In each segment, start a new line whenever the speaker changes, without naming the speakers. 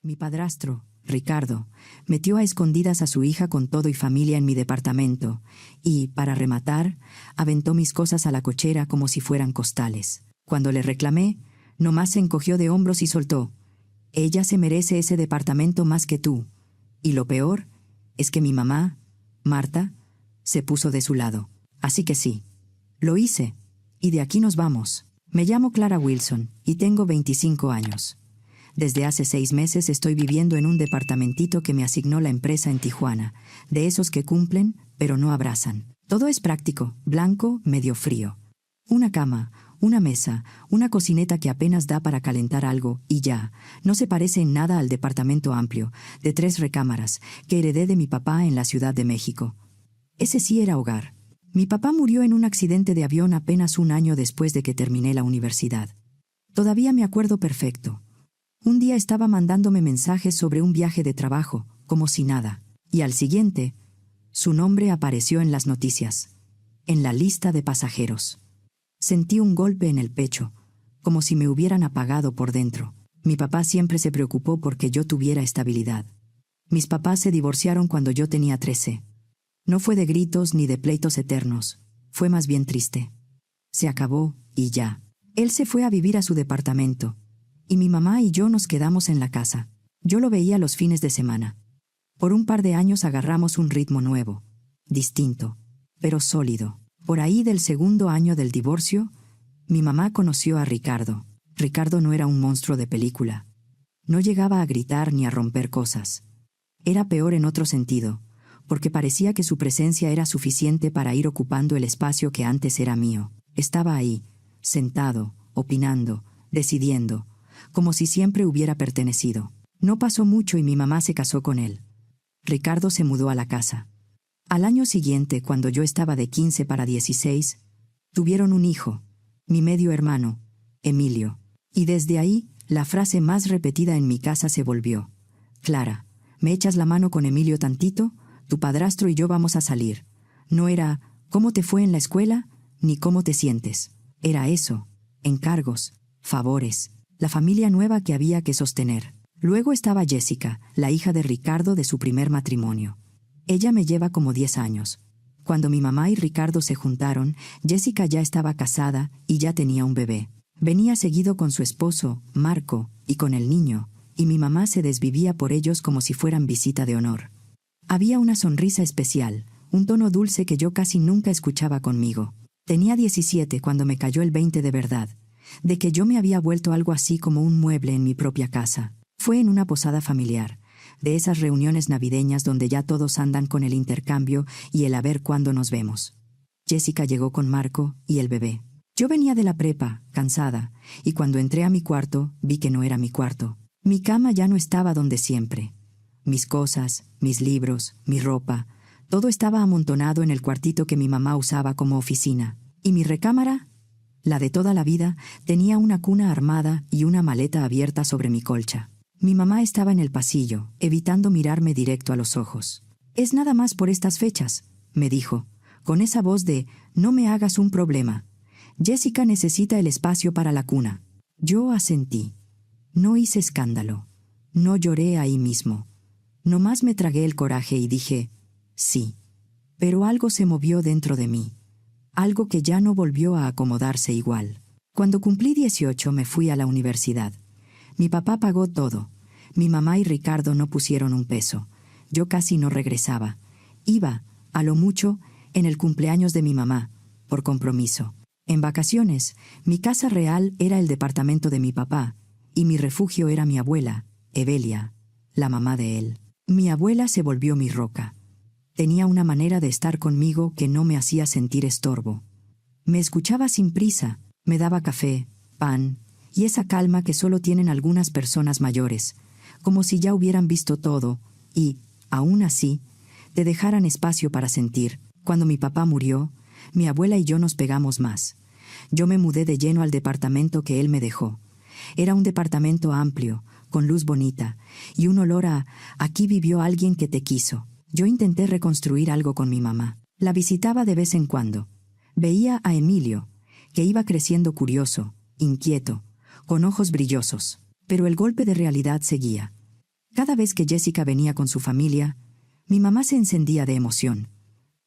Mi padrastro, Ricardo, metió a escondidas a su hija con todo y familia en mi departamento y, para rematar, aventó mis cosas a la cochera como si fueran costales. Cuando le reclamé, nomás se encogió de hombros y soltó: «Ella se merece ese departamento más que tú». Y lo peor es que mi mamá, Marta, se puso de su lado. Así que sí, lo hice, y de aquí nos vamos. Me llamo Clara Wilson y tengo 25 años. Desde hace 6 meses estoy viviendo en un departamentito que me asignó la empresa en Tijuana, de esos que cumplen, pero no abrazan. Todo es práctico, blanco, medio frío. Una cama, una mesa, una cocineta que apenas da para calentar algo, y ya. No se parece en nada al departamento amplio, de 3 recámaras, que heredé de mi papá en la Ciudad de México. Ese sí era hogar. Mi papá murió en un accidente de avión apenas un año después de que terminé la universidad. Todavía me acuerdo perfecto. Un día estaba mandándome mensajes sobre un viaje de trabajo, como si nada, y al siguiente, su nombre apareció en las noticias, en la lista de pasajeros. Sentí un golpe en el pecho, como si me hubieran apagado por dentro. Mi papá siempre se preocupó porque yo tuviera estabilidad. Mis papás se divorciaron cuando yo tenía 13. No fue de gritos ni de pleitos eternos, fue más bien triste. Se acabó, y ya. Él se fue a vivir a su departamento, y mi mamá y yo nos quedamos en la casa. Yo lo veía los fines de semana. Por un par de años agarramos un ritmo nuevo, distinto, pero sólido. Por ahí del segundo año del divorcio, mi mamá conoció a Ricardo. Ricardo no era un monstruo de película. No llegaba a gritar ni a romper cosas. Era peor en otro sentido, porque parecía que su presencia era suficiente para ir ocupando el espacio que antes era mío. Estaba ahí, sentado, opinando, decidiendo, como si siempre hubiera pertenecido. No pasó mucho y mi mamá se casó con él. Ricardo se mudó a la casa. Al año siguiente, cuando yo estaba de 15 para 16, tuvieron un hijo, mi medio hermano, Emilio. Y desde ahí, la frase más repetida en mi casa se volvió: «Clara, ¿me echas la mano con Emilio tantito? Tu padrastro y yo vamos a salir». No era «¿Cómo te fue en la escuela?», ni «¿Cómo te sientes?». Era eso, encargos, favores, la familia nueva que había que sostener. Luego estaba Jessica, la hija de Ricardo de su primer matrimonio. Ella me lleva como 10 años. Cuando mi mamá y Ricardo se juntaron, Jessica ya estaba casada y ya tenía un bebé. Venía seguido con su esposo, Marco, y con el niño, y mi mamá se desvivía por ellos como si fueran visita de honor. Había una sonrisa especial, un tono dulce que yo casi nunca escuchaba conmigo. Tenía 17 cuando me cayó el 20 de verdad, de que yo me había vuelto algo así como un mueble en mi propia casa. Fue en una posada familiar, de esas reuniones navideñas donde ya todos andan con el intercambio y el a ver cuándo nos vemos. Jessica llegó con Marco y el bebé. Yo venía de la prepa, cansada, y cuando entré a mi cuarto, vi que no era mi cuarto. Mi cama ya no estaba donde siempre. Mis cosas, mis libros, mi ropa, todo estaba amontonado en el cuartito que mi mamá usaba como oficina. Y mi recámara, la de toda la vida, tenía una cuna armada y una maleta abierta sobre mi colcha. Mi mamá estaba en el pasillo, evitando mirarme directo a los ojos. «Es nada más por estas fechas», me dijo, con esa voz de «no me hagas un problema. Jessica necesita el espacio para la cuna». Yo asentí. No hice escándalo. No lloré ahí mismo. Nomás me tragué el coraje y dije «sí». Pero algo se movió dentro de mí. Algo que ya no volvió a acomodarse igual. Cuando cumplí 18 me fui a la universidad. Mi papá pagó todo. Mi mamá y Ricardo no pusieron un peso. Yo casi no regresaba. Iba, a lo mucho, en el cumpleaños de mi mamá, por compromiso. En vacaciones, mi casa real era el departamento de mi papá, y mi refugio era mi abuela, Evelia, la mamá de él. Mi abuela se volvió mi roca. Tenía una manera de estar conmigo que no me hacía sentir estorbo. Me escuchaba sin prisa, me daba café, pan, y esa calma que solo tienen algunas personas mayores, como si ya hubieran visto todo, y, aún así, te dejaran espacio para sentir. Cuando mi papá murió, mi abuela y yo nos pegamos más. Yo me mudé de lleno al departamento que él me dejó. Era un departamento amplio, con luz bonita, y un olor a «aquí vivió alguien que te quiso». Yo intenté reconstruir algo con mi mamá. La visitaba de vez en cuando. Veía a Emilio, que iba creciendo curioso, inquieto, con ojos brillosos. Pero el golpe de realidad seguía. Cada vez que Jessica venía con su familia, mi mamá se encendía de emoción.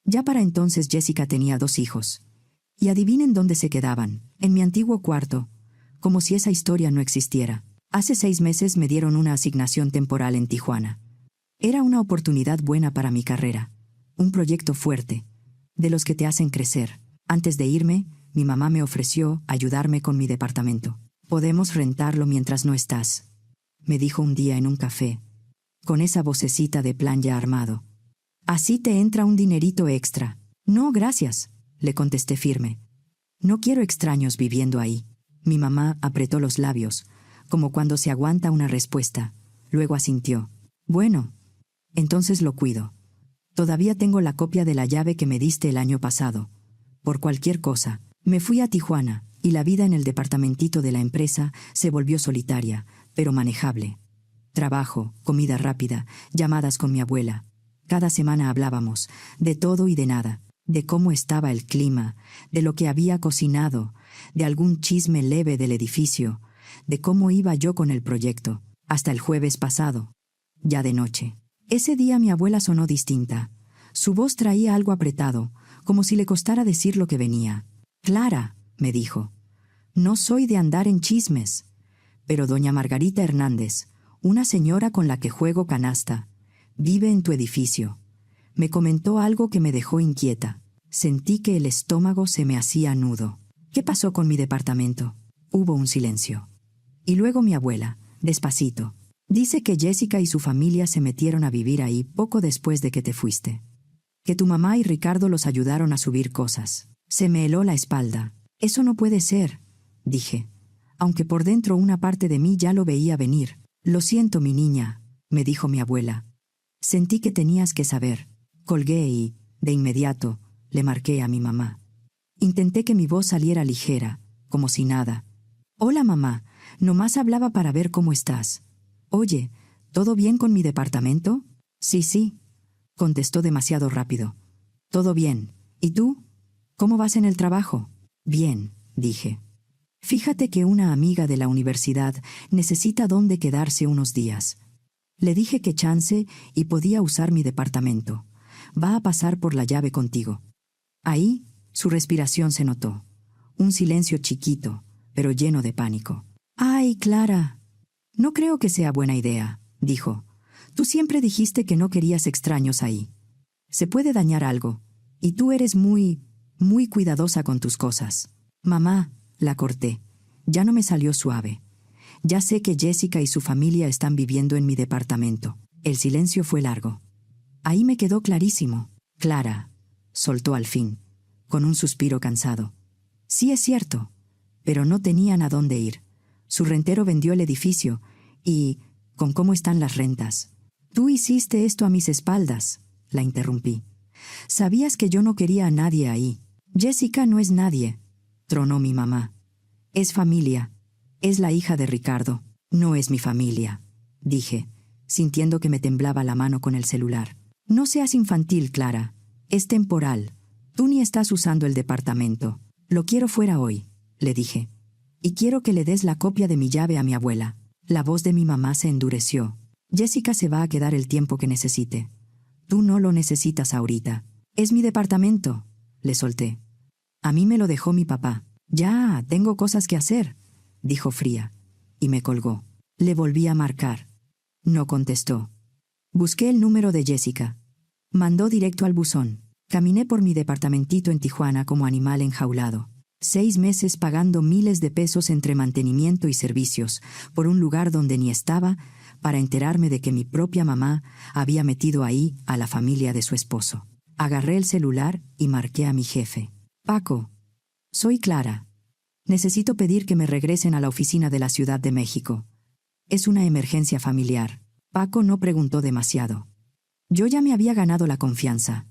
Ya para entonces Jessica tenía 2 hijos. Y adivinen dónde se quedaban, en mi antiguo cuarto, como si esa historia no existiera. Hace 6 meses me dieron una asignación temporal en Tijuana. Era una oportunidad buena para mi carrera, un proyecto fuerte, de los que te hacen crecer. Antes de irme, mi mamá me ofreció ayudarme con mi departamento. «Podemos rentarlo mientras no estás», me dijo un día en un café, con esa vocecita de plan ya armado. «Así te entra un dinerito extra». «No, gracias», le contesté firme. «No quiero extraños viviendo ahí». Mi mamá apretó los labios, como cuando se aguanta una respuesta. Luego asintió. «Bueno, entonces lo cuido. Todavía tengo la copia de la llave que me diste el año pasado. Por cualquier cosa». Me fui a Tijuana, y la vida en el departamentito de la empresa se volvió solitaria, pero manejable. Trabajo, comida rápida, llamadas con mi abuela. Cada semana hablábamos, de todo y de nada, de cómo estaba el clima, de lo que había cocinado, de algún chisme leve del edificio, de cómo iba yo con el proyecto, hasta el jueves pasado, ya de noche. Ese día mi abuela sonó distinta. Su voz traía algo apretado, como si le costara decir lo que venía. «Clara», me dijo, «no soy de andar en chismes, pero doña Margarita Hernández, una señora con la que juego canasta, vive en tu edificio. Me comentó algo que me dejó inquieta. Sentí que el estómago se me hacía nudo. ¿Qué pasó con mi departamento?» Hubo un silencio. Y luego mi abuela, despacito, «Dice que Jessica y su familia se metieron a vivir ahí poco después de que te fuiste. Que tu mamá y Ricardo los ayudaron a subir cosas». Se me heló la espalda. «Eso no puede ser», dije, aunque por dentro una parte de mí ya lo veía venir. «Lo siento, mi niña», me dijo mi abuela. «Sentí que tenías que saber». Colgué y, de inmediato, le marqué a mi mamá. Intenté que mi voz saliera ligera, como si nada. «Hola, mamá, nomás hablaba para ver cómo estás. Oye, ¿todo bien con mi departamento?» Sí», contestó demasiado rápido. «Todo bien. ¿Y tú? ¿Cómo vas en el trabajo?» «Bien», dije. «Fíjate que una amiga de la universidad necesita dónde quedarse unos días. Le dije que chance y podía usar mi departamento. Va a pasar por la llave contigo». Ahí, su respiración se notó. Un silencio chiquito, pero lleno de pánico. «Ay, Clara, no creo que sea buena idea», dijo. «Tú siempre dijiste que no querías extraños ahí. Se puede dañar algo, y tú eres muy cuidadosa con tus cosas». «Mamá», la corté. Ya no me salió suave. «Ya sé que Jessica y su familia están viviendo en mi departamento». El silencio fue largo. Ahí me quedó clarísimo. «Clara», soltó al fin, con un suspiro cansado. «Sí es cierto, pero no tenían a dónde ir. Su rentero vendió el edificio, y, con cómo están las rentas». «Tú hiciste esto a mis espaldas», la interrumpí. «Sabías que yo no quería a nadie ahí». «Jessica no es nadie», tronó mi mamá. «Es familia. Es la hija de Ricardo». «No es mi familia», dije, sintiendo que me temblaba la mano con el celular. «No seas infantil, Clara. Es temporal. Tú ni estás usando el departamento. Lo quiero fuera hoy», le dije. «Y quiero que le des la copia de mi llave a mi abuela». La voz de mi mamá se endureció. «Jessica se va a quedar el tiempo que necesite. Tú no lo necesitas ahorita». «Es mi departamento», le solté. «A mí me lo dejó mi papá». «Ya, tengo cosas que hacer», dijo fría, y me colgó. Le volví a marcar. No contestó. Busqué el número de Jessica. Mandó directo al buzón. Caminé por mi departamentito en Tijuana como animal enjaulado. 6 meses pagando miles de pesos entre mantenimiento y servicios, por un lugar donde ni estaba, para enterarme de que mi propia mamá había metido ahí a la familia de su esposo. Agarré el celular y marqué a mi jefe. «Paco, soy Clara. Necesito pedir que me regresen a la oficina de la Ciudad de México. Es una emergencia familiar». Paco no preguntó demasiado. Yo ya me había ganado la confianza.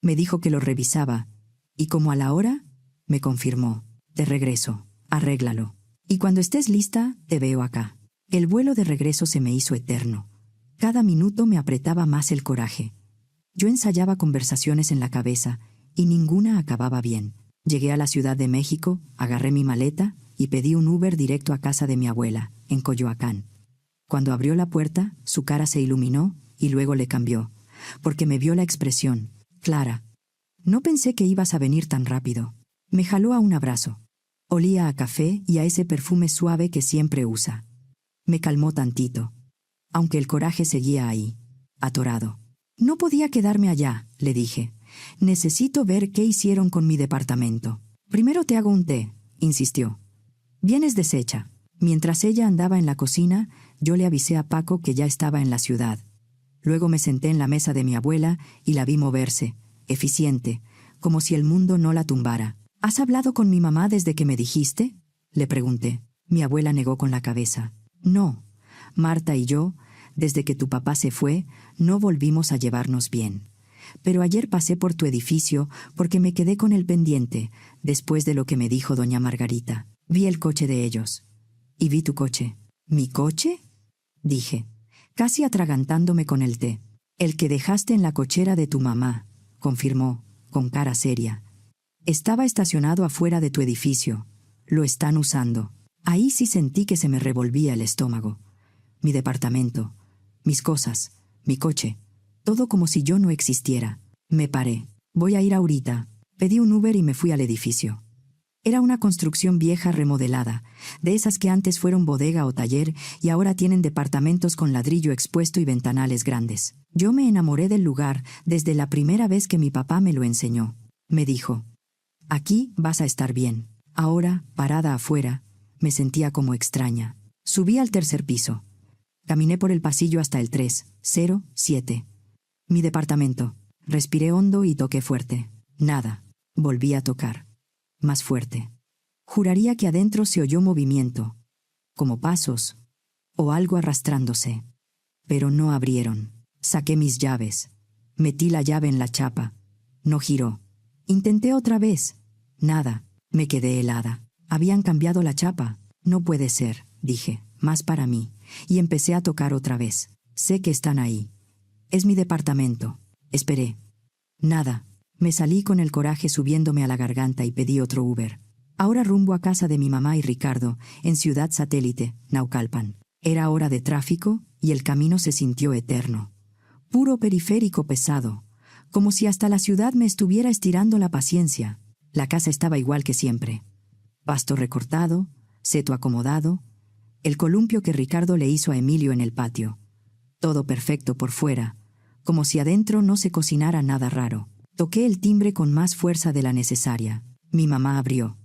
Me dijo que lo revisaba, y como a la hora, me confirmó. «Te regreso. Arréglalo. Y cuando estés lista, te veo acá». El vuelo de regreso se me hizo eterno. Cada minuto me apretaba más el coraje. Yo ensayaba conversaciones en la cabeza, y ninguna acababa bien. Llegué a la Ciudad de México, agarré mi maleta y pedí un Uber directo a casa de mi abuela, en Coyoacán. Cuando abrió la puerta, su cara se iluminó y luego le cambió, porque me vio la expresión. Clara, no pensé que ibas a venir tan rápido. Me jaló a un abrazo. Olía a café y a ese perfume suave que siempre usa. Me calmó tantito, aunque el coraje seguía ahí, atorado. No podía quedarme allá, le dije. Necesito ver qué hicieron con mi departamento. Primero te hago un té, insistió. Vienes deshecha. Mientras ella andaba en la cocina, yo le avisé a Paco que ya estaba en la ciudad. Luego me senté en la mesa de mi abuela y la vi moverse, eficiente, como si el mundo no la tumbara. ¿Has hablado con mi mamá desde que me dijiste?, le pregunté. Mi abuela negó con la cabeza. No, Marta y yo, desde que tu papá se fue, no volvimos a llevarnos bien. Pero ayer pasé por tu edificio porque me quedé con el pendiente, después de lo que me dijo doña Margarita. Vi el coche de ellos. Y vi tu coche. ¿Mi coche?, dije, casi atragantándome con el té. El que dejaste en la cochera de tu mamá, confirmó, con cara seria. Estaba estacionado afuera de tu edificio. Lo están usando. Ahí sí sentí que se me revolvía el estómago. Mi departamento, mis cosas, mi coche, todo como si yo no existiera. Me paré. Voy a ir ahorita. Pedí un Uber y me fui al edificio. Era una construcción vieja remodelada, de esas que antes fueron bodega o taller y ahora tienen departamentos con ladrillo expuesto y ventanales grandes. Yo me enamoré del lugar desde la primera vez que mi papá me lo enseñó. Me dijo, aquí vas a estar bien. Ahora, parada afuera, me sentía como extraña. Subí al tercer piso. Caminé por el pasillo hasta el 307. Mi departamento. Respiré hondo y toqué fuerte. Nada. Volví a tocar. Más fuerte. Juraría que adentro se oyó movimiento, como pasos, o algo arrastrándose. Pero no abrieron. Saqué mis llaves. Metí la llave en la chapa. No giró. Intenté otra vez. Nada. Me quedé helada. Habían cambiado la chapa. No puede ser, dije, más para mí. Y empecé a tocar otra vez. Sé que están ahí. Es mi departamento. Esperé. Nada. Me salí con el coraje subiéndome a la garganta y pedí otro Uber. Ahora rumbo a casa de mi mamá y Ricardo, en Ciudad Satélite, Naucalpan. Era hora de tráfico y el camino se sintió eterno. Puro periférico pesado, como si hasta la ciudad me estuviera estirando la paciencia. La casa estaba igual que siempre. Pasto recortado, seto acomodado, el columpio que Ricardo le hizo a Emilio en el patio. Todo perfecto por fuera, como si adentro no se cocinara nada raro. Toqué el timbre con más fuerza de la necesaria. Mi mamá abrió.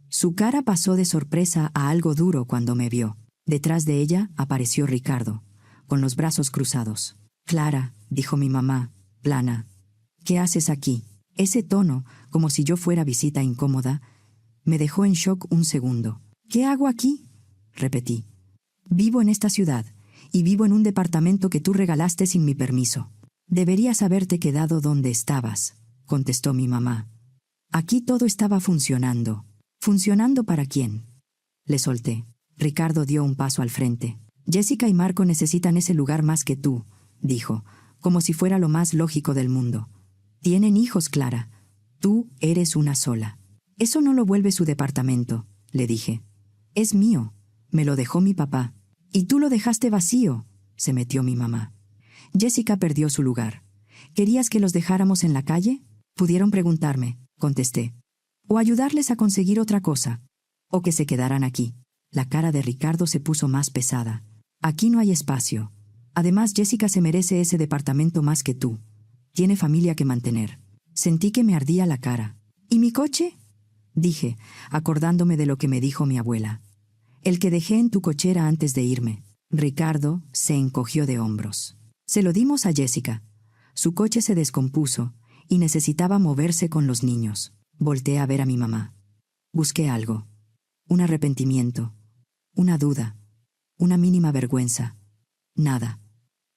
Su cara pasó de sorpresa a algo duro cuando me vio. Detrás de ella apareció Ricardo, con los brazos cruzados. Clara, dijo mi mamá, plana, ¿qué haces aquí? Ese tono, como si yo fuera visita incómoda, me dejó en shock un segundo. ¿Qué hago aquí?, repetí. Vivo en esta ciudad, y vivo en un departamento que tú regalaste sin mi permiso. Deberías haberte quedado donde estabas, contestó mi mamá. Aquí todo estaba funcionando. ¿Funcionando para quién? Le solté. Ricardo dio un paso al frente. Jessica y Marco necesitan ese lugar más que tú, dijo, como si fuera lo más lógico del mundo. Tienen hijos, Clara. Tú eres una sola. Eso no lo vuelve su departamento, le dije. Es mío. Me lo dejó mi papá. Y tú lo dejaste vacío, se metió mi mamá. Jessica perdió su lugar. ¿Querías que los dejáramos en la calle? Pudieron preguntarme, contesté. O ayudarles a conseguir otra cosa. O que se quedaran aquí. La cara de Ricardo se puso más pesada. Aquí no hay espacio. Además, Jessica se merece ese departamento más que tú. Tiene familia que mantener. Sentí que me ardía la cara. ¿Y mi coche?, dije, acordándome de lo que me dijo mi abuela. El que dejé en tu cochera antes de irme. Ricardo se encogió de hombros. Se lo dimos a Jessica. Su coche se descompuso y necesitaba moverse con los niños. Volteé a ver a mi mamá. Busqué algo. Un arrepentimiento. Una duda. Una mínima vergüenza. Nada.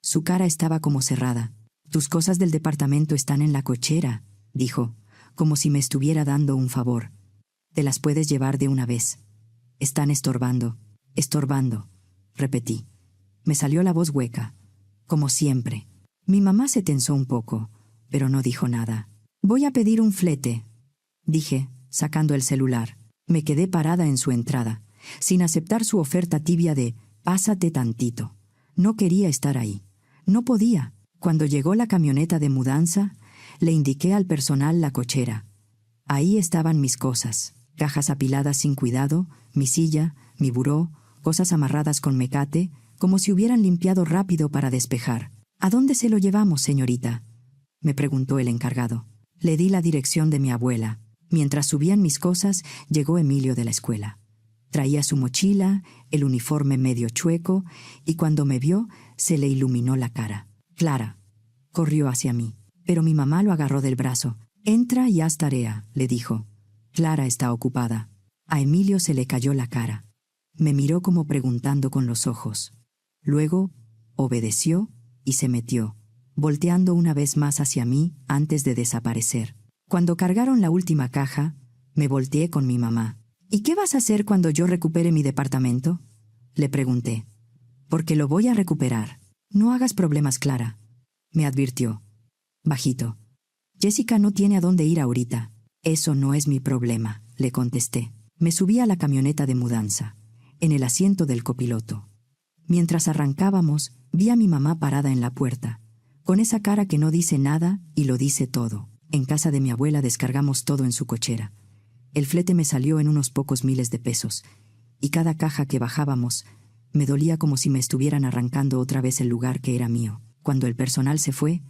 Su cara estaba como cerrada. Tus cosas del departamento están en la cochera, dijo, como si me estuviera dando un favor. Te las puedes llevar de una vez. Están estorbando, repetí. Me salió la voz hueca, como siempre. Mi mamá se tensó un poco, pero no dijo nada. Voy a pedir un flete, dije, sacando el celular. Me quedé parada en su entrada, sin aceptar su oferta tibia de «pásate tantito». No quería estar ahí. No podía. Cuando llegó la camioneta de mudanza, le indiqué al personal la cochera. Ahí estaban mis cosas, cajas apiladas sin cuidado, mi silla, mi buró, cosas amarradas con mecate, como si hubieran limpiado rápido para despejar. ¿A dónde se lo llevamos, señorita?, me preguntó el encargado. Le di la dirección de mi abuela. Mientras subían mis cosas, llegó Emilio de la escuela. Traía su mochila, el uniforme medio chueco, y cuando me vio, se le iluminó la cara. Clara. Corrió hacia mí, pero mi mamá lo agarró del brazo. Entra y haz tarea, le dijo. Clara está ocupada. A Emilio se le cayó la cara. Me miró como preguntando con los ojos. Luego, obedeció y se metió, volteando una vez más hacia mí antes de desaparecer. Cuando cargaron la última caja, me volteé con mi mamá. ¿Y qué vas a hacer cuando yo recupere mi departamento?, le pregunté. Porque lo voy a recuperar. No hagas problemas, Clara, me advirtió. Bajito. Jessica no tiene a dónde ir ahorita. Eso no es mi problema, le contesté. Me subí a la camioneta de mudanza, en el asiento del copiloto. Mientras arrancábamos, vi a mi mamá parada en la puerta, con esa cara que no dice nada y lo dice todo. En casa de mi abuela descargamos todo en su cochera. El flete me salió en unos pocos miles de pesos, y cada caja que bajábamos me dolía como si me estuvieran arrancando otra vez el lugar que era mío. Cuando el personal se fue,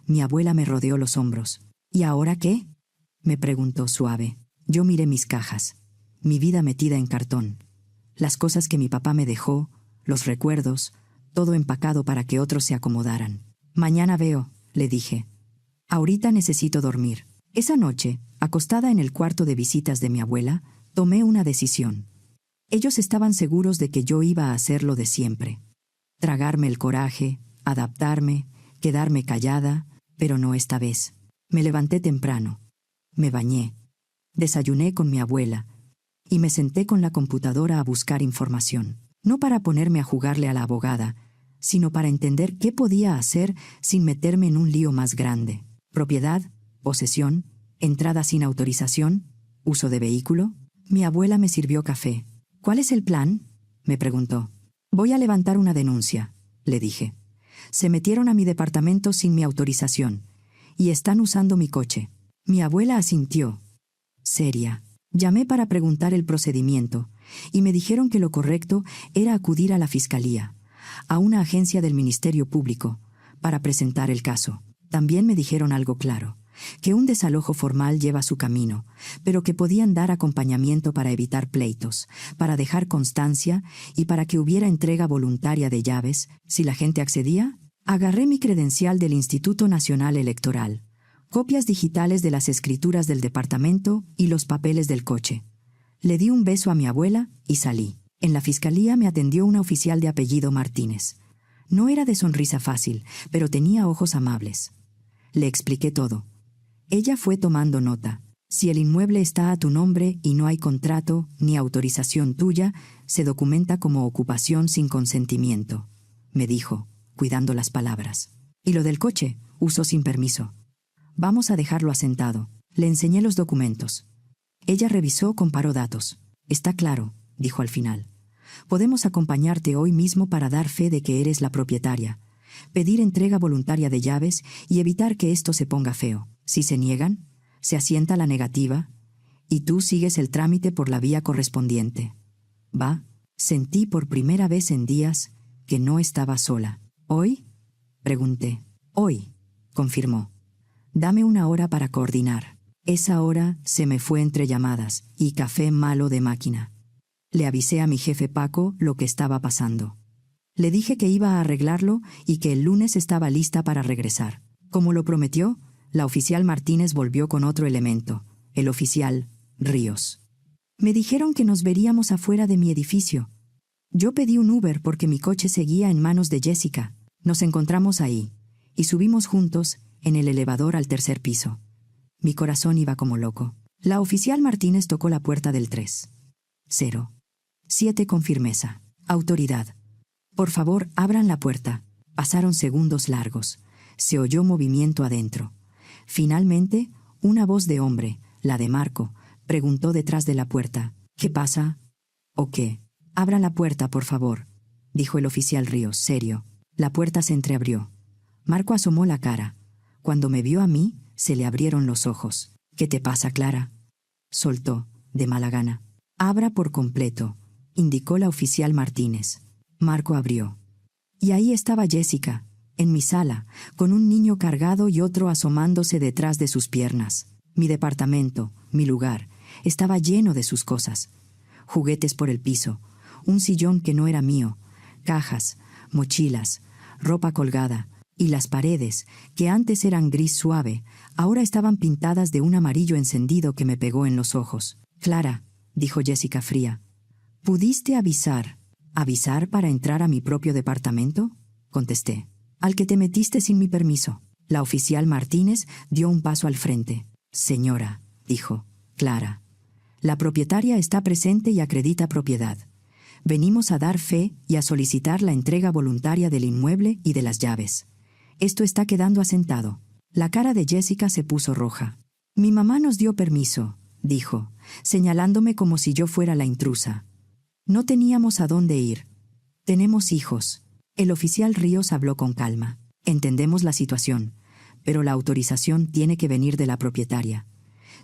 mi abuela me rodeó los hombros. ¿Y ahora qué?, me preguntó suave. Yo miré mis cajas, mi vida metida en cartón, las cosas que mi papá me dejó, los recuerdos, todo empacado para que otros se acomodaran. Mañana veo, le dije. Ahorita necesito dormir. Esa noche, acostada en el cuarto de visitas de mi abuela, tomé una decisión. Ellos estaban seguros de que yo iba a hacer lo de siempre. Tragarme el coraje, adaptarme, quedarme callada, pero no esta vez. Me levanté temprano. Me bañé. Desayuné con mi abuela. Y me senté con la computadora a buscar información. No para ponerme a jugarle a la abogada, sino para entender qué podía hacer sin meterme en un lío más grande. Propiedad, posesión, entrada sin autorización, uso de vehículo. Mi abuela me sirvió café. ¿Cuál es el plan?, me preguntó. Voy a levantar una denuncia, le dije. Se metieron a mi departamento sin mi autorización y están usando mi coche. Mi abuela asintió, seria. Llamé para preguntar el procedimiento y me dijeron que lo correcto era acudir a la fiscalía, a una agencia del Ministerio Público, para presentar el caso. También me dijeron algo claro, que un desalojo formal lleva su camino, pero que podían dar acompañamiento para evitar pleitos, para dejar constancia y para que hubiera entrega voluntaria de llaves. Si la gente accedía, agarré mi credencial del Instituto Nacional Electoral, copias digitales de las escrituras del departamento y los papeles del coche. Le di un beso a mi abuela y salí. En la fiscalía me atendió una oficial de apellido Martínez. No era de sonrisa fácil, pero tenía ojos amables. Le expliqué todo. Ella fue tomando nota. Si el inmueble está a tu nombre y no hay contrato ni autorización tuya, se documenta como ocupación sin consentimiento, me dijo, cuidando las palabras. Y lo del coche, uso sin permiso. Vamos a dejarlo asentado. Le enseñé los documentos. Ella revisó, comparó datos. Está claro, dijo al final. Podemos acompañarte hoy mismo para dar fe de que eres la propietaria, pedir entrega voluntaria de llaves y evitar que esto se ponga feo. Si se niegan, se asienta la negativa y tú sigues el trámite por la vía correspondiente. ¿Va? Sentí por primera vez en días que no estaba sola. ¿Hoy?, pregunté. Hoy, confirmó. Dame una hora para coordinar. Esa hora se me fue entre llamadas y café malo de máquina. Le avisé a mi jefe Paco lo que estaba pasando. Le dije que iba a arreglarlo y que el lunes estaba lista para regresar. Como lo prometió, la oficial Martínez volvió con otro elemento, el oficial Ríos. Me dijeron que nos veríamos afuera de mi edificio. Yo pedí un Uber porque mi coche seguía en manos de Jessica. Nos encontramos ahí y subimos juntos en el elevador al tercer piso. Mi corazón iba como loco. La oficial Martínez tocó la puerta del 307 con firmeza. Autoridad. Por favor, abran la puerta. Pasaron segundos largos. Se oyó movimiento adentro. Finalmente, una voz de hombre, la de Marco, preguntó detrás de la puerta. ¿Qué pasa? ¿O qué? Abra la puerta, por favor, dijo el oficial Ríos, serio. La puerta se entreabrió. Marco asomó la cara. Cuando me vio a mí, se le abrieron los ojos. «¿Qué te pasa, Clara?», soltó, de mala gana. «Abra por completo», indicó la oficial Martínez. Marco abrió. Y ahí estaba Jessica, en mi sala, con un niño cargado y otro asomándose detrás de sus piernas. Mi departamento, mi lugar, estaba lleno de sus cosas. Juguetes por el piso, un sillón que no era mío, cajas, mochilas, ropa colgada, y las paredes, que antes eran gris suave, ahora estaban pintadas de un amarillo encendido que me pegó en los ojos. «Clara», dijo Jessica fría, «¿pudiste avisar? ¿Avisar para entrar a mi propio departamento?», contesté. «Al que te metiste sin mi permiso». La oficial Martínez dio un paso al frente. «Señora», dijo, «Clara, la propietaria está presente y acredita propiedad. Venimos a dar fe y a solicitar la entrega voluntaria del inmueble y de las llaves. Esto está quedando asentado». La cara de Jessica se puso roja. «Mi mamá nos dio permiso», dijo, señalándome como si yo fuera la intrusa. «No teníamos a dónde ir. Tenemos hijos». El oficial Ríos habló con calma. «Entendemos la situación, pero la autorización tiene que venir de la propietaria.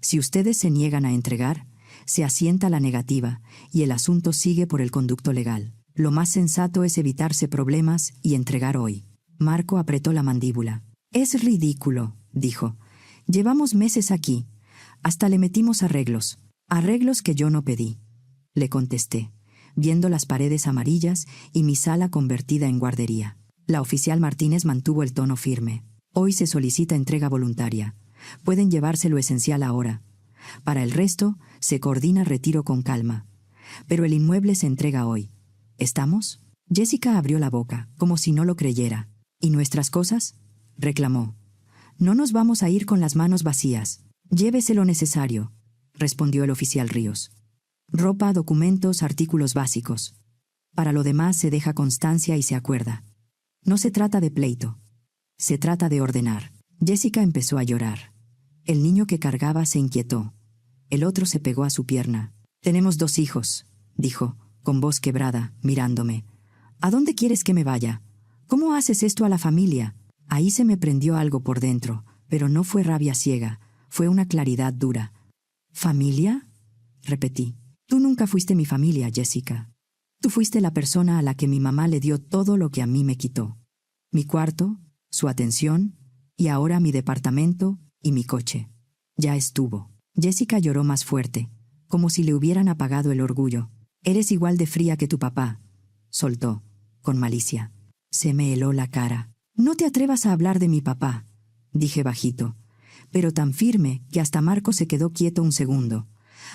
Si ustedes se niegan a entregar, se asienta la negativa y el asunto sigue por el conducto legal. Lo más sensato es evitarse problemas y entregar hoy». Marco apretó la mandíbula. «Es ridículo», dijo. «Llevamos meses aquí. Hasta le metimos arreglos. Arreglos que yo no pedí», le contesté, viendo las paredes amarillas y mi sala convertida en guardería. La oficial Martínez mantuvo el tono firme. «Hoy se solicita entrega voluntaria. Pueden llevarse lo esencial ahora. Para el resto, se coordina retiro con calma. Pero el inmueble se entrega hoy. ¿Estamos?». Jessica abrió la boca, como si no lo creyera. «¿Y nuestras cosas?», reclamó. «No nos vamos a ir con las manos vacías. Llévese lo necesario», respondió el oficial Ríos. «Ropa, documentos, artículos básicos. Para lo demás se deja constancia y se acuerda. No se trata de pleito. Se trata de ordenar». Jessica empezó a llorar. El niño que cargaba se inquietó. El otro se pegó a su pierna. «Tenemos 2 hijos», dijo, con voz quebrada, mirándome. «¿A dónde quieres que me vaya? ¿Cómo haces esto a la familia?». Ahí se me prendió algo por dentro, pero no fue rabia ciega, fue una claridad dura. «¿Familia?», repetí. «Tú nunca fuiste mi familia, Jessica. Tú fuiste la persona a la que mi mamá le dio todo lo que a mí me quitó. Mi cuarto, su atención, y ahora mi departamento y mi coche. Ya estuvo». Jessica lloró más fuerte, como si le hubieran apagado el orgullo. «Eres igual de fría que tu papá», soltó, con malicia. Se me heló la cara. «No te atrevas a hablar de mi papá», dije bajito, pero tan firme que hasta Marco se quedó quieto un segundo.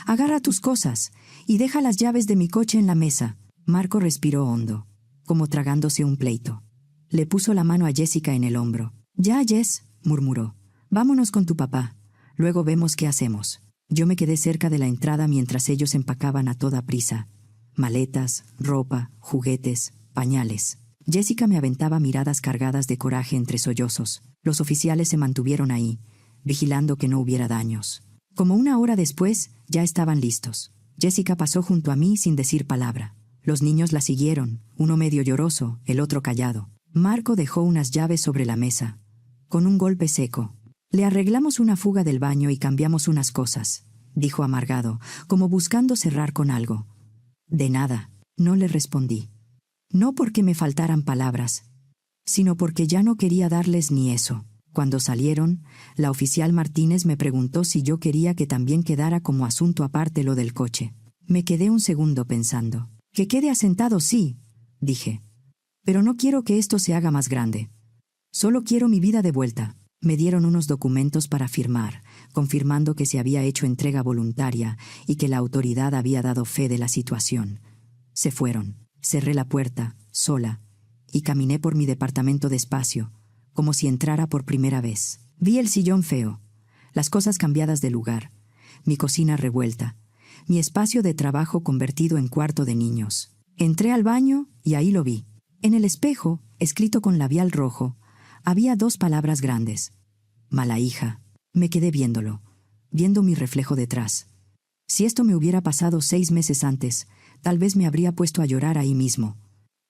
«Agarra tus cosas y deja las llaves de mi coche en la mesa». Marco respiró hondo, como tragándose un pleito. Le puso la mano a Jessica en el hombro. «Ya, Jess», murmuró. «Vámonos con tu papá. Luego vemos qué hacemos». Yo me quedé cerca de la entrada mientras ellos empacaban a toda prisa. Maletas, ropa, juguetes, pañales. Jessica me aventaba miradas cargadas de coraje entre sollozos. Los oficiales se mantuvieron ahí, vigilando que no hubiera daños. Como 1 hora después, ya estaban listos. Jessica pasó junto a mí sin decir palabra. Los niños la siguieron, uno medio lloroso, el otro callado. Marco dejó unas llaves sobre la mesa. Con un golpe seco. «Le arreglamos una fuga del baño y cambiamos unas cosas», dijo amargado, como buscando cerrar con algo. «De nada», no le respondí. No porque me faltaran palabras, sino porque ya no quería darles ni eso. Cuando salieron, la oficial Martínez me preguntó si yo quería que también quedara como asunto aparte lo del coche. Me quedé un segundo pensando. «Que quede asentado, sí», dije. «Pero no quiero que esto se haga más grande. Solo quiero mi vida de vuelta». Me dieron unos documentos para firmar, confirmando que se había hecho entrega voluntaria y que la autoridad había dado fe de la situación. Se fueron. Cerré la puerta, sola, y caminé por mi departamento despacio, como si entrara por primera vez. Vi el sillón feo, las cosas cambiadas de lugar, mi cocina revuelta, mi espacio de trabajo convertido en cuarto de niños. Entré al baño y ahí lo vi. En el espejo, escrito con labial rojo, había 2 palabras grandes. «Mala hija». Me quedé viéndolo, viendo mi reflejo detrás. Si esto me hubiera pasado 6 meses antes, tal vez me habría puesto a llorar ahí mismo.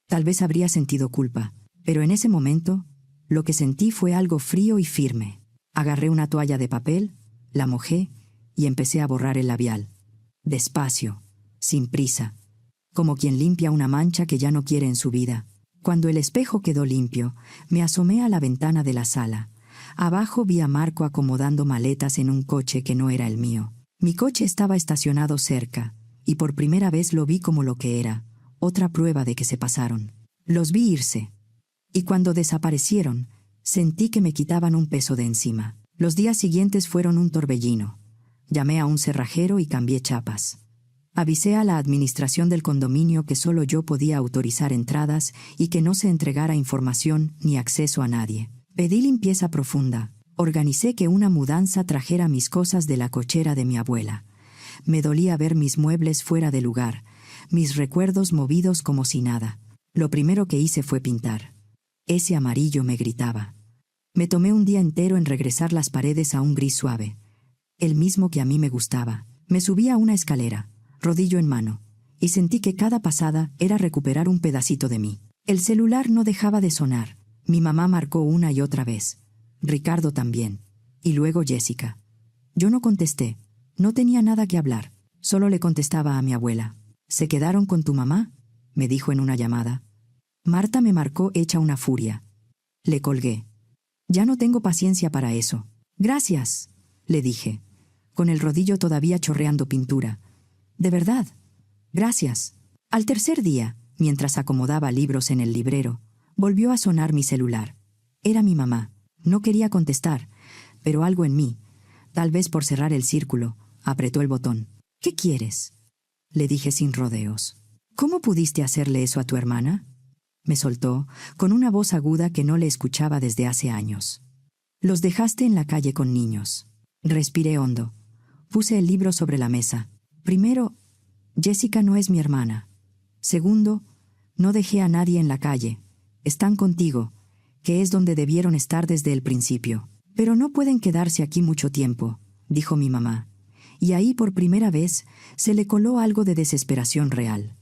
Tal vez habría sentido culpa, Pero en ese momento, lo que sentí fue algo frío y firme. Agarré una toalla de papel, la mojé y empecé a borrar el labial. Despacio, sin prisa, como quien limpia una mancha que ya no quiere en su vida. Cuando el espejo quedó limpio, me asomé a la ventana de la sala. Abajo vi a Marco acomodando maletas en un coche que no era el mío. Mi coche estaba estacionado cerca, y por primera vez lo vi como lo que era, otra prueba de que se pasaron. Los vi irse. Y cuando desaparecieron, sentí que me quitaban un peso de encima. Los días siguientes fueron un torbellino. Llamé a un cerrajero y cambié chapas. Avisé a la administración del condominio que solo yo podía autorizar entradas y que no se entregara información ni acceso a nadie. Pedí limpieza profunda. Organicé que una mudanza trajera mis cosas de la cochera de mi abuela. Me dolía ver mis muebles fuera de lugar, mis recuerdos movidos como si nada. Lo primero que hice fue pintar. Ese amarillo me gritaba. Me tomé un día entero en regresar las paredes a un gris suave, el mismo que a mí me gustaba. Me subí a una escalera, rodillo en mano, y sentí que cada pasada era recuperar un pedacito de mí. El celular no dejaba de sonar. Mi mamá marcó una y otra vez. Ricardo también. Y luego Jessica. Yo no contesté. No tenía nada que hablar. Solo le contestaba a mi abuela. ¿Se quedaron con tu mamá?, me dijo en una llamada. Marta me marcó hecha una furia. Le colgué. Ya no tengo paciencia para eso. Gracias, le dije, con el rodillo todavía chorreando pintura. De verdad. Gracias. Al tercer día, mientras acomodaba libros en el librero, volvió a sonar mi celular. Era mi mamá. No quería contestar, pero algo en mí, tal vez por cerrar el círculo, apretó el botón. ¿Qué quieres?, le dije sin rodeos. ¿Cómo pudiste hacerle eso a tu hermana?, me soltó, con una voz aguda que no le escuchaba desde hace años. Los dejaste en la calle con niños. Respiré hondo. Puse el libro sobre la mesa. Primero, Jessica no es mi hermana. Segundo, no dejé a nadie en la calle. Están contigo, que es donde debieron estar desde el principio. Pero no pueden quedarse aquí mucho tiempo, dijo mi mamá. Y ahí por primera vez se le coló algo de desesperación real.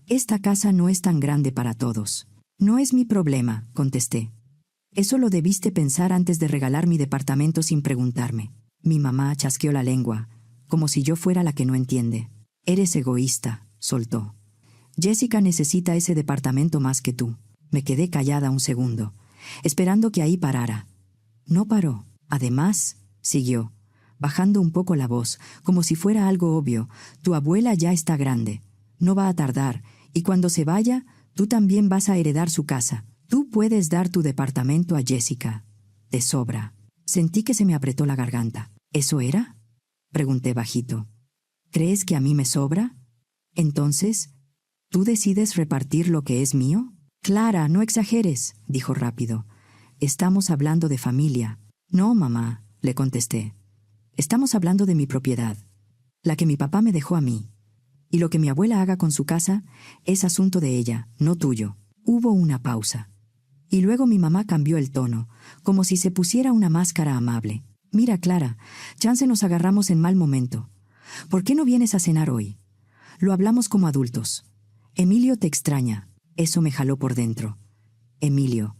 Esta casa no es tan grande para todos. No es mi problema, contesté. Eso lo debiste pensar antes de regalar mi departamento sin preguntarme. Mi mamá chasqueó la lengua, como si yo fuera la que no entiende. Eres egoísta, soltó. Jessica necesita ese departamento más que tú. Me quedé callada un segundo, esperando que ahí parara. No paró. Además, siguió, bajando un poco la voz, como si fuera algo obvio, tu abuela ya está grande. No va a tardar, y cuando se vaya, tú también vas a heredar su casa. Tú puedes dar tu departamento a Jessica. Te sobra. Sentí que se me apretó la garganta. ¿Eso era?, pregunté bajito. ¿Crees que a mí me sobra? Entonces, ¿tú decides repartir lo que es mío? Clara, no exageres, dijo rápido. Estamos hablando de familia. No, mamá, le contesté. Estamos hablando de mi propiedad, la que mi papá me dejó a mí. Y lo que mi abuela haga con su casa es asunto de ella, no tuyo. Hubo una pausa. Y luego mi mamá cambió el tono, como si se pusiera una máscara amable. Mira, Clara, chance nos agarramos en mal momento. ¿Por qué no vienes a cenar hoy? Lo hablamos como adultos. Emilio te extraña. Eso me jaló por dentro. Emilio,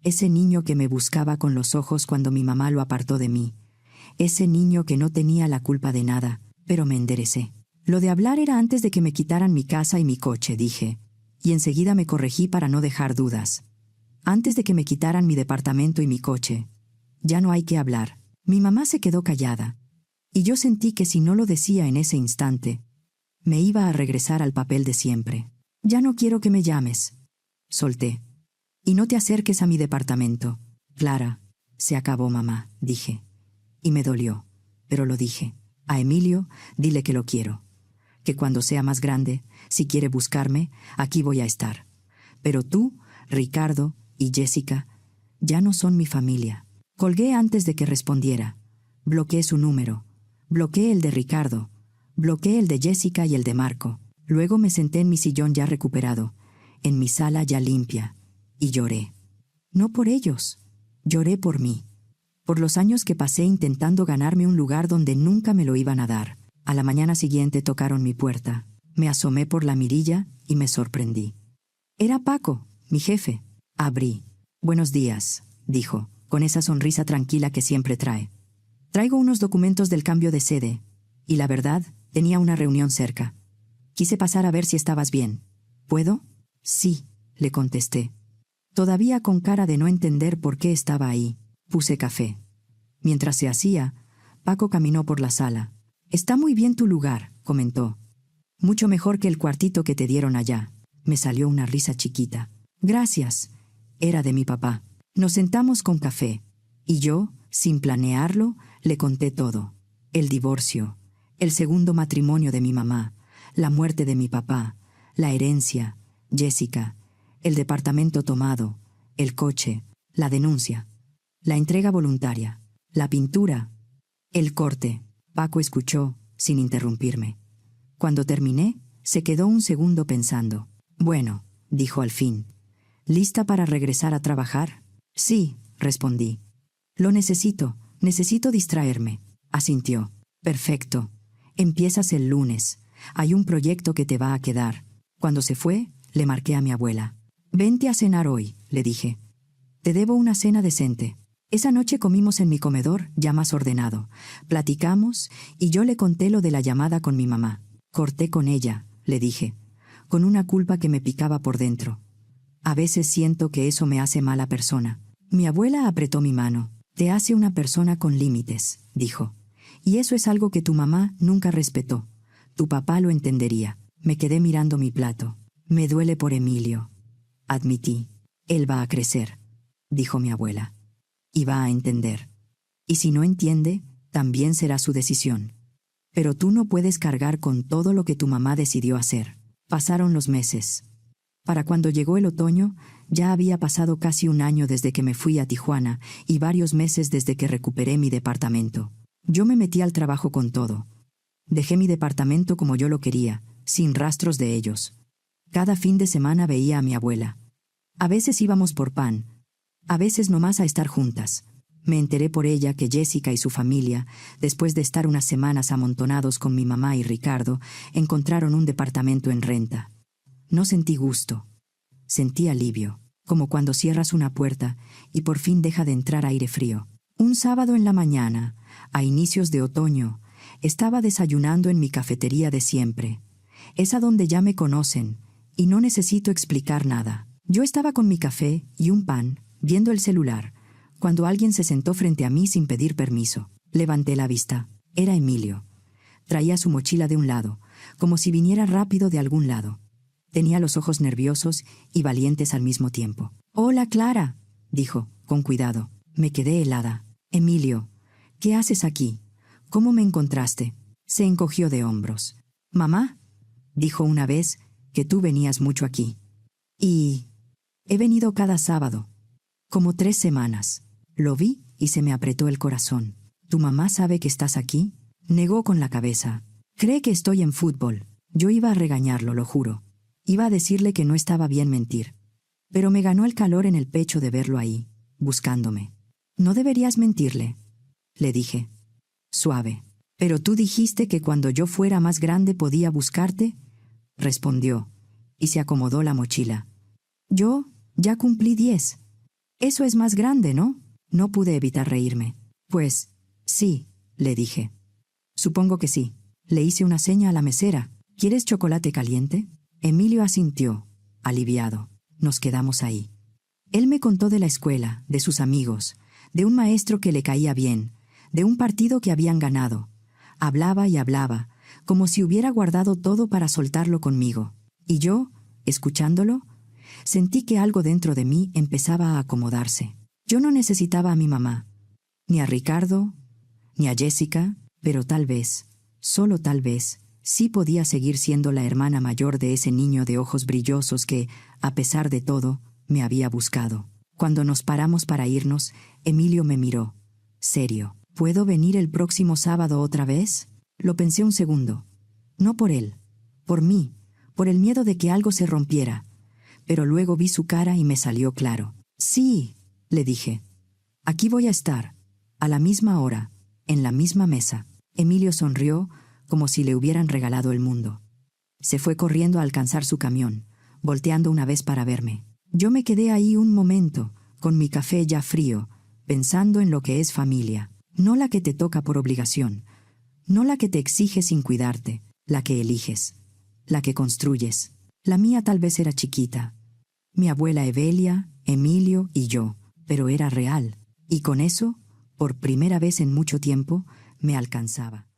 ese niño que me buscaba con los ojos cuando mi mamá lo apartó de mí. Ese niño que no tenía la culpa de nada, pero me enderecé. Lo de hablar era antes de que me quitaran mi casa y mi coche, dije. Y enseguida me corregí para no dejar dudas. Antes de que me quitaran mi departamento y mi coche. Ya no hay que hablar. Mi mamá se quedó callada. Y yo sentí que si no lo decía en ese instante, me iba a regresar al papel de siempre. Ya no quiero que me llames. Solté. Y no te acerques a mi departamento. Clara, se acabó, mamá, dije. Y me dolió, pero lo dije. A Emilio, dile que lo quiero. Que cuando sea más grande, si quiere buscarme, aquí voy a estar. Pero tú, Ricardo y Jessica, ya no son mi familia. Colgué antes de que respondiera. Bloqueé su número. Bloqueé el de Ricardo. Bloqueé el de Jessica y el de Marco. Luego me senté en mi sillón ya recuperado, en mi sala ya limpia, y lloré. No por ellos, lloré por mí. Por los años que pasé intentando ganarme un lugar donde nunca me lo iban a dar. A la mañana siguiente tocaron mi puerta. Me asomé por la mirilla y me sorprendí. Era Paco, mi jefe. Abrí. Buenos días, dijo, con esa sonrisa tranquila que siempre trae. Traigo unos documentos del cambio de sede. Y la verdad, tenía una reunión cerca. Quise pasar a ver si estabas bien. ¿Puedo? Sí, le contesté. Todavía con cara de no entender por qué estaba ahí, puse café. Mientras se hacía, Paco caminó por la sala. Está muy bien tu lugar, comentó. Mucho mejor que el cuartito que te dieron allá. Me salió una risa chiquita. Gracias. Era de mi papá. Nos sentamos con café. Y yo, sin planearlo, le conté todo. El divorcio, el segundo matrimonio de mi mamá, la muerte de mi papá, la herencia, Jessica, el departamento tomado, el coche, la denuncia, la entrega voluntaria, la pintura, el corte. Paco escuchó, sin interrumpirme. Cuando terminé, se quedó un segundo pensando. Bueno, dijo al fin. ¿Lista para regresar a trabajar? Sí, respondí. Lo necesito distraerme, asintió. Perfecto. Empiezas el lunes. Hay un proyecto que te va a quedar. Cuando se fue, le marqué a mi abuela. Vente a cenar hoy, le dije. Te debo una cena decente. Esa noche comimos en mi comedor, ya más ordenado. Platicamos, y yo le conté lo de la llamada con mi mamá. Corté con ella, le dije, con una culpa que me picaba por dentro. A veces siento que eso me hace mala persona. Mi abuela apretó mi mano. Te hace una persona con límites, dijo. Y eso es algo que tu mamá nunca respetó. Tu papá lo entendería. Me quedé mirando mi plato. Me duele por Emilio. Admití. Él va a crecer, dijo mi abuela. Y va a entender. Y si no entiende, también será su decisión. Pero tú no puedes cargar con todo lo que tu mamá decidió hacer. Pasaron los meses. Para cuando llegó el otoño, ya había pasado casi un año desde que me fui a Tijuana y varios meses desde que recuperé mi departamento. Yo me metí al trabajo con todo. Dejé mi departamento como yo lo quería, sin rastros de ellos. Cada fin de semana veía a mi abuela. A veces íbamos por pan, a veces nomás a estar juntas. Me enteré por ella que Jessica y su familia, después de estar unas semanas amontonados con mi mamá y Ricardo, encontraron un departamento en renta. No sentí gusto. Sentí alivio, como cuando cierras una puerta y por fin deja de entrar aire frío. Un sábado en la mañana, a inicios de otoño, estaba desayunando en mi cafetería de siempre. Es a donde ya me conocen, y no necesito explicar nada. Yo estaba con mi café y un pan, viendo el celular, cuando alguien se sentó frente a mí sin pedir permiso. Levanté la vista. Era Emilio. Traía su mochila de un lado, como si viniera rápido de algún lado. Tenía los ojos nerviosos y valientes al mismo tiempo. «Hola, Clara», dijo, con cuidado. Me quedé helada. «Emilio, ¿qué haces aquí? ¿Cómo me encontraste?» Se encogió de hombros. «Mamá», dijo una vez, «que tú venías mucho aquí». «Y he venido cada sábado. Como 3 semanas. Lo vi y se me apretó el corazón. ¿Tu mamá sabe que estás aquí?» Negó con la cabeza. «Cree que estoy en fútbol». Yo iba a regañarlo, lo juro. Iba a decirle que no estaba bien mentir. Pero me ganó el calor en el pecho de verlo ahí, buscándome. «No deberías mentirle», le dije. Suave. «¿Pero tú dijiste que cuando yo fuera más grande podía buscarte?» Respondió, y se acomodó la mochila. «Yo ya cumplí 10. Eso es más grande, ¿no?» No pude evitar reírme. «Pues, sí», le dije. «Supongo que sí». Le hice una seña a la mesera. «¿Quieres chocolate caliente?» Emilio asintió, aliviado. Nos quedamos ahí. Él me contó de la escuela, de sus amigos, de un maestro que le caía bien, de un partido que habían ganado. Hablaba y hablaba, como si hubiera guardado todo para soltarlo conmigo. Y yo, escuchándolo, sentí que algo dentro de mí empezaba a acomodarse. Yo no necesitaba a mi mamá, ni a Ricardo, ni a Jessica, pero tal vez, solo tal vez, sí podía seguir siendo la hermana mayor de ese niño de ojos brillosos que, a pesar de todo, me había buscado. Cuando nos paramos para irnos, Emilio me miró. Serio. ¿Puedo venir el próximo sábado otra vez? Lo pensé un segundo. No por él, por mí, por el miedo de que algo se rompiera. Pero luego vi su cara y me salió claro. Sí, le dije. Aquí voy a estar, a la misma hora, en la misma mesa. Emilio sonrió, como si le hubieran regalado el mundo. Se fue corriendo a alcanzar su camión, volteando una vez para verme. Yo me quedé ahí un momento, con mi café ya frío, pensando en lo que es familia. No la que te toca por obligación, no la que te exige sin cuidarte, la que eliges, la que construyes. La mía tal vez era chiquita. Mi abuela Evelia, Emilio y yo, pero era real. Y con eso, por primera vez en mucho tiempo, me alcanzaba.